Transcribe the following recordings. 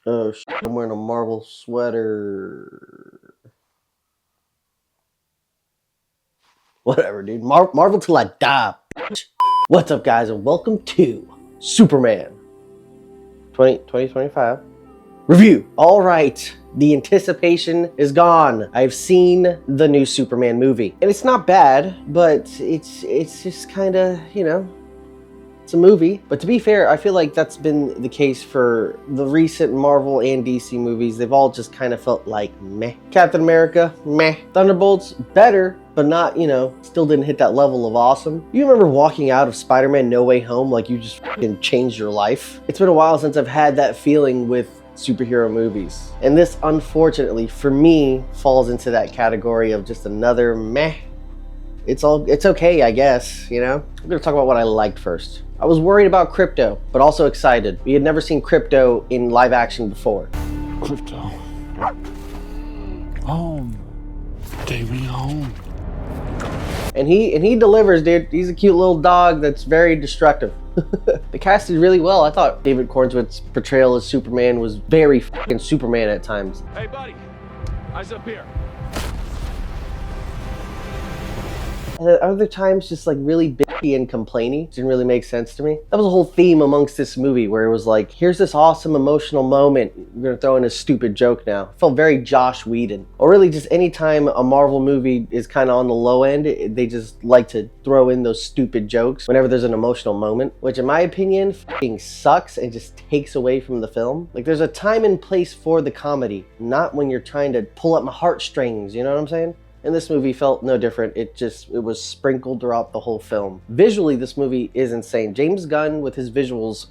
Oh shit, I'm wearing a Marvel sweater. Whatever, dude. Marvel till I die. What's up, guys, and welcome to Superman 2025 review. All right, the anticipation is gone. I've seen the new Superman movie, and it's not bad, but it's just kind of, it's a movie. But to be fair, I feel like that's been the case for the recent Marvel and DC movies. They've all just kind of felt like meh. Captain America, meh. Thunderbolts, better, but not, still didn't hit that level of awesome. You remember walking out of Spider-Man No Way Home like you just fucking changed your life? It's been a while since I've had that feeling with superhero movies. And this, unfortunately, for me, falls into that category of just another meh. It's okay, I guess, I'm gonna talk about what I liked first. I was worried about Crypto, but also excited. We had never seen Crypto in live action before. Crypto. Home. Take me home. And he delivers, dude. He's a cute little dog that's very destructive. The cast did really well. I thought David Cornswit's portrayal as Superman was very fucking Superman at times. Hey, buddy. Eyes up here. And at other times, just like really bitchy and complaining. Didn't really make sense to me. That was a whole theme amongst this movie where it was like, here's this awesome emotional moment. We're gonna throw in a stupid joke now. It felt very Joss Whedon. Or really just anytime a Marvel movie is kind of on the low end, they just like to throw in those stupid jokes whenever there's an emotional moment, which in my opinion, fucking sucks and just takes away from the film. Like there's a time and place for the comedy, not when you're trying to pull at my heartstrings, you know what I'm saying? And this movie felt no different. It was sprinkled throughout the whole film. Visually, this movie is insane. James Gunn with his visuals,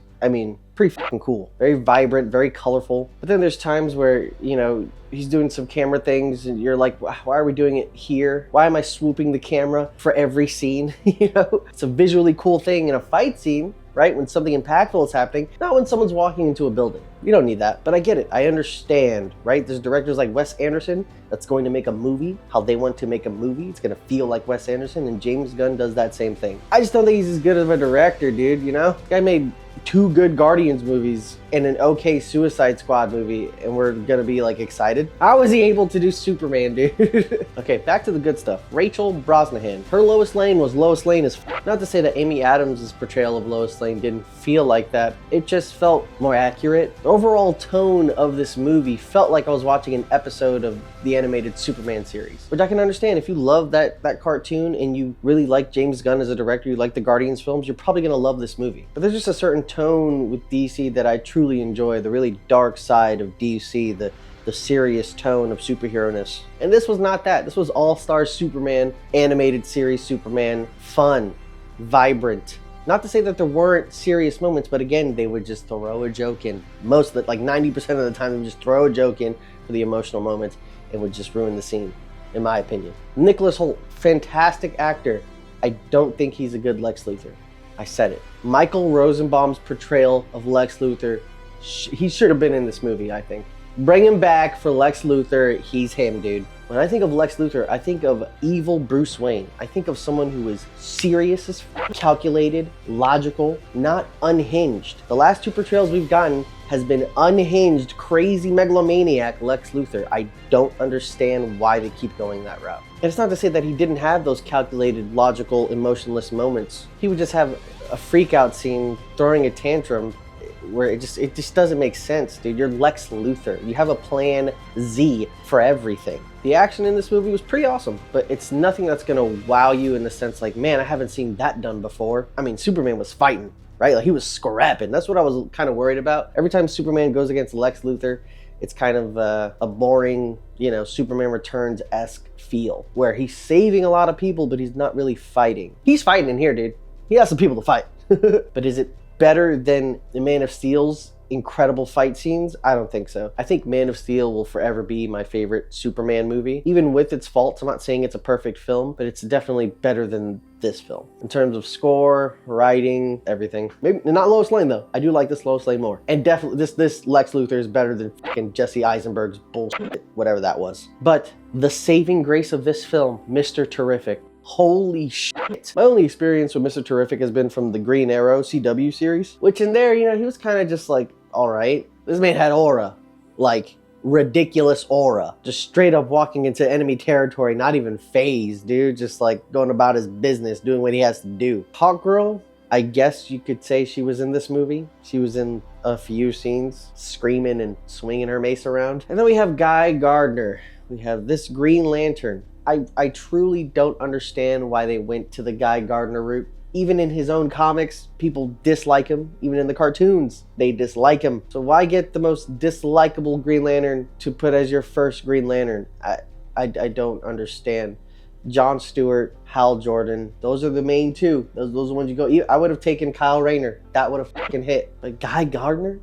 pretty fucking cool. Very vibrant, very colorful. But then there's times where, he's doing some camera things and you're like, why are we doing it here? Why am I swooping the camera for every scene? It's a visually cool thing in a fight scene, right? When something impactful is happening, not when someone's walking into a building. You don't need that, but I get it. I understand, right? There's directors like Wes Anderson that's going to make a movie how they want to make a movie. It's going to feel like Wes Anderson, and James Gunn does that same thing. I just don't think he's as good of a director, dude, The guy made 2 good Guardians movies and an okay Suicide Squad movie, and we're gonna be like excited. How was he able to do Superman, dude? Okay, back to the good stuff. Rachel Brosnahan. Her Lois Lane was Lois Lane as f. Not to say that Amy Adams' portrayal of Lois Lane didn't feel like that. It just felt more accurate. The overall tone of this movie felt like I was watching an episode of the animated Superman series, which I can understand. If you love that cartoon and you really like James Gunn as a director, you like the Guardians films, you're probably gonna love this movie. But there's just a certain tone with DC that I truly enjoy, the really dark side of DC, the serious tone of superhero-ness. And this was not that. This was All-Star Superman, animated series Superman, fun, vibrant. Not to say that there weren't serious moments, but again, they would just throw a joke in. Most of it, like 90% of the time, they would just throw a joke in for the emotional moments and would just ruin the scene, in my opinion. Nicholas Hoult, fantastic actor. I don't think he's a good Lex Luthor. I said it. Michael Rosenbaum's portrayal of Lex Luthor, he should have been in this movie, I think. Bring him back for Lex Luthor, he's him, dude. When I think of Lex Luthor, I think of evil Bruce Wayne. I think of someone who is serious as f, calculated, logical, not unhinged. The last 2 portrayals we've gotten has been unhinged, crazy megalomaniac Lex Luthor. I don't understand why they keep going that route. And it's not to say that he didn't have those calculated, logical, emotionless moments. He would just have a freak out scene throwing a tantrum where it just doesn't make sense, dude. You're Lex Luthor. You have a plan Z for everything. The action in this movie was pretty awesome, but it's nothing that's gonna wow you in the sense like, man, I haven't seen that done before. Superman was fighting, right? Like he was scrapping. That's what I was kind of worried about. Every time Superman goes against Lex Luthor, it's kind of a boring, Superman Returns-esque feel where he's saving a lot of people, but he's not really fighting. He's fighting in here, dude. He has some people to fight. But is it better than the Man of Steel's incredible fight scenes? I don't think so. I think Man of Steel will forever be my favorite Superman movie. Even with its faults, I'm not saying it's a perfect film, but it's definitely better than this film. In terms of score, writing, everything. Maybe not Lois Lane though. I do like this Lois Lane more. And definitely this Lex Luthor is better than fucking Jesse Eisenberg's bullshit, whatever that was. But the saving grace of this film, Mr. Terrific. Holy shit. My only experience with Mr. Terrific has been from the Green Arrow CW series, which in there, he was kind of just like, all right. This man had aura. like ridiculous aura, just straight up walking into enemy territory, not even phased, dude, just like going about his business, doing what he has to do. Hawk Girl, I guess you could say she was in this movie. She was in a few scenes, screaming and swinging her mace around. And then we have Guy Gardner. We have this Green Lantern. I truly don't understand why they went to the Guy Gardner route. Even in his own comics, people dislike him. Even in the cartoons, they dislike him. So why get the most dislikable Green Lantern to put as your first Green Lantern? I don't understand. Jon Stewart, Hal Jordan, those are the main two. Those are the ones you go. I would have taken Kyle Rayner. That would have fucking hit. But Guy Gardner?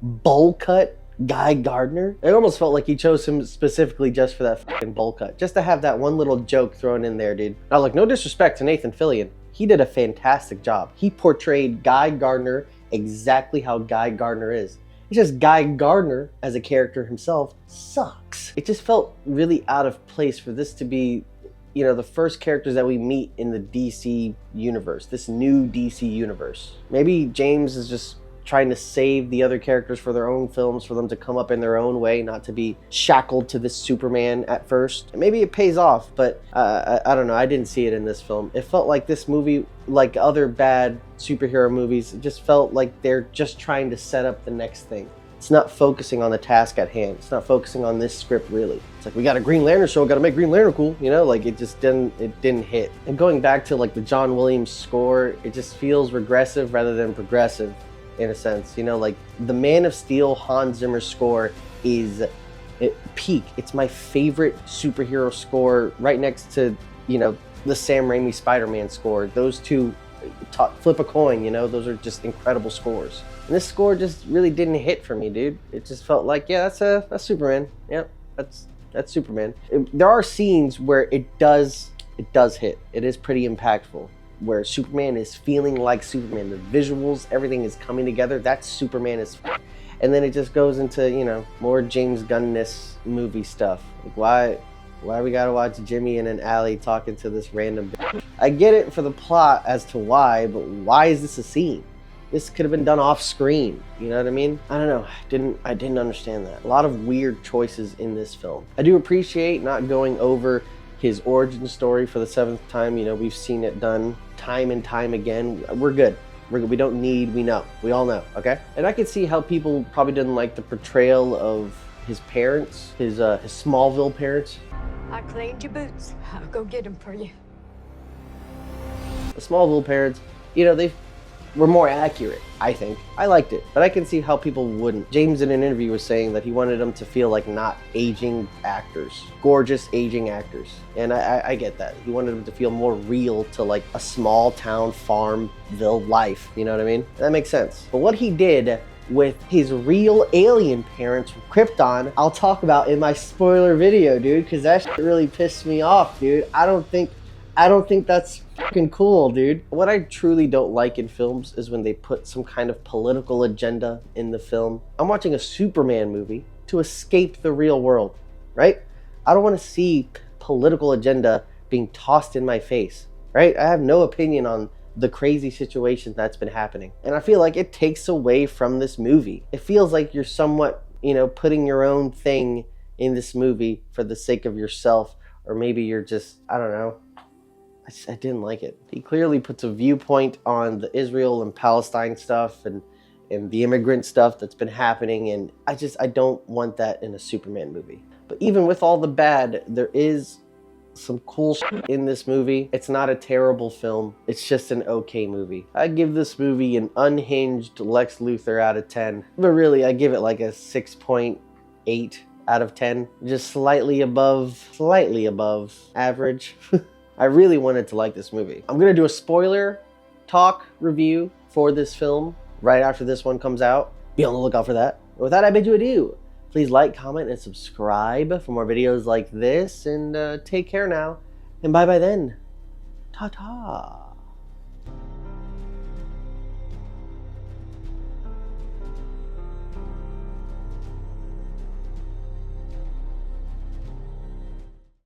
Bowl cut Guy Gardner? It almost felt like he chose him specifically just for that fucking bowl cut. Just to have that one little joke thrown in there, dude. Now, like, no disrespect to Nathan Fillion. He did a fantastic job. He portrayed Guy Gardner exactly how Guy Gardner is. It's just Guy Gardner, as a character himself, sucks. It just felt really out of place for this to be, you know, the first characters that we meet in the DC universe, this new DC universe. Maybe James is just trying to save the other characters for their own films, for them to come up in their own way, not to be shackled to this Superman at first. Maybe it pays off, but I don't know. I didn't see it in this film. It felt like this movie, like other bad superhero movies, it just felt like they're just trying to set up the next thing. It's not focusing on the task at hand. It's not focusing on this script, really. It's like, we got a Green Lantern show, gotta make Green Lantern cool, you know? Like, it just didn't hit. And going back to like the John Williams score, it just feels regressive rather than progressive, in a sense. You know, like the Man of Steel Hans Zimmer score is peak. It's my favorite superhero score, right next to, you know, the Sam Raimi Spider-Man score. Those two, flip a coin, you know? Those are just incredible scores. And this score just really didn't hit for me, dude. It just felt like, yeah, that's Superman. Yeah, that's Superman. There are scenes where it does hit. It is pretty impactful, where Superman is feeling like Superman. The visuals, everything is coming together. That's Superman as f. And then it just goes into, you know, more James Gunn-ness movie stuff. Like, why we gotta watch Jimmy in an alley talking to this random bitch? I get it for the plot as to why, but why is this a scene? This could have been done off screen, you know what I mean? I don't know, I didn't understand that. A lot of weird choices in this film. I do appreciate not going over his origin story for the 7th time. You know, we've seen it done time and time again. We're good. We don't need, we know. We all know, okay? And I could see how people probably didn't like the portrayal of his parents, his Smallville parents. I cleaned your boots. I'll go get them for you. The Smallville parents, you know, they were more accurate, I think. I liked it, but I can see how people wouldn't. James in an interview was saying that he wanted them to feel like not aging actors, gorgeous aging actors. And I get that. He wanted them to feel more real to like a small town Farmville life, you know what I mean? That makes sense. But what he did with his real alien parents from Krypton, I'll talk about in my spoiler video, dude, because that shit really pissed me off, dude. I don't think that's fucking cool, dude. What I truly don't like in films is when they put some kind of political agenda in the film. I'm watching a Superman movie to escape the real world, right? I don't want to see political agenda being tossed in my face, right? I have no opinion on the crazy situation that's been happening. And I feel like it takes away from this movie. It feels like you're somewhat, you know, putting your own thing in this movie for the sake of yourself, or maybe you're just, I don't know. I didn't like it. He clearly puts a viewpoint on the Israel and Palestine stuff and the immigrant stuff that's been happening, and I don't want that in a Superman movie. But even with all the bad, there is some cool shit in this movie. It's not a terrible film. It's just an okay movie. I give this movie an unhinged Lex Luthor out of 10. But really, I give it like a 6.8 out of 10. Just slightly above average. I really wanted to like this movie. I'm gonna do a spoiler talk review for this film right after this one comes out. Be on the lookout for that. With that, I bid you adieu. Please like, comment, and subscribe for more videos like this, and take care now. And bye then. Ta-ta.